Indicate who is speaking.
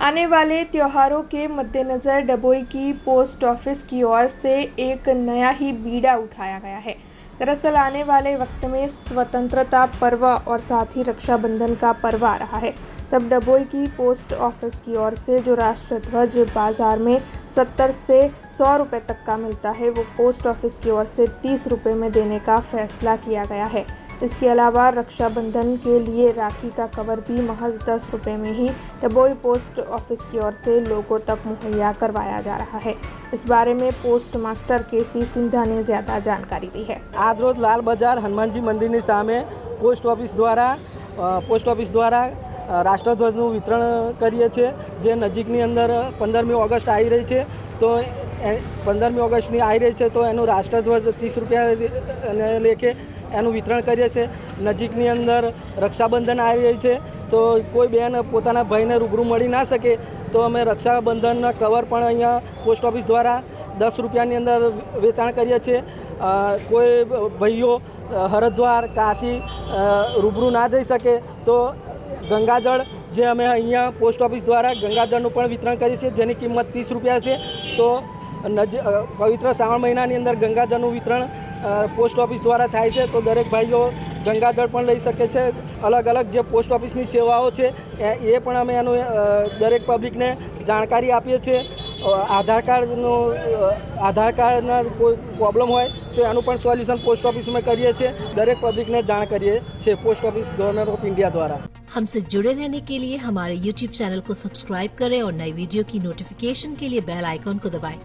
Speaker 1: आने वाले त्योहारों के मद्देनज़र डभोई की पोस्ट ऑफिस की ओर से एक नया ही बीड़ा उठाया गया है। दरअसल आने वाले वक्त में स्वतंत्रता पर्व और साथ ही रक्षाबंधन का पर्व आ रहा है, तब डभोई की पोस्ट ऑफिस की ओर से जो राष्ट्रध्वज बाज़ार में 70 से 100 रुपये तक का मिलता है, वो पोस्ट ऑफिस की ओर से 30 रुपये में देने का फैसला किया गया है। इसके अलावा रक्षाबंधन के लिए राखी का कवर भी महज 10 रुपये में ही डभोई पोस्ट ऑफिस की ओर से लोगों तक मुहैया करवाया जा रहा है। इस बारे में पोस्ट मास्टर केसी सिंधा ने ज़्यादा जानकारी दी है।
Speaker 2: आज रोज लाल बजार हनुमानजी मंदिर सामे पोस्ट ऑफिस द्वारा राष्ट्रध्वजનું વિતરણ કરીએ છીએ, જે નજીકની અંદર 15મી ઓગસ્ટ આવી રહી છે, તો 15મી ઓગસ્ટની આવી રહી છે, તો એનું રાષ્ટ્રધ્વજ 30 રૂપિયા લેખે એનું વિતરણ કરીએ છીએ। નજીકની અંદર રક્ષાબંધન આવી રહી છે, તો કોઈ બહેન પોતાના ભાઈને રૂબરૂ મળી ના શકે, તો અમે રક્ષાબંધનના કવર પણ અહીંયા પોસ્ટ ઓફિસ દ્વારા 10 રૂપિયાની અંદર વેચાણ કરીએ છીએ। કોઈ ભાઈઓ હરિદ્વાર કાશી રૂબરૂ ના જઈ શકે, તો ગંગાજળ જે અમે અહીંયા પોસ્ટ ઓફિસ દ્વારા ગંગાજળનું પણ વિતરણ કરીએ છીએ, જેની કિંમત 30 રૂપિયા છે। તો પવિત્ર શ્રાવણ મહિનાની અંદર ગંગાજળનું વિતરણ પોસ્ટ ઓફિસ દ્વારા થાય છે, તો દરેક ભાઈઓ ગંગાજળ પણ લઈ શકે છે। અલગ અલગ જે પોસ્ટ ઓફિસની સેવાઓ છે એ પણ અમે એનું દરેક પબ્લિકને જાણકારી આપીએ છીએ। આધાર કાર્ડના કોઈ પ્રોબ્લેમ હોય તો એનું પણ સોલ્યુશન પોસ્ટ ઓફિસમાં કરીએ છીએ। દરેક પબ્લિકને જાણ કરીએ છીએ post office government of India द्वारा।
Speaker 3: हमसे जुड़े रहने के लिए हमारे YouTube चैनल को सब्सक्राइब करें और नई वीडियो की नोटिफिकेशन के लिए बेल आइकॉन को दबाएं।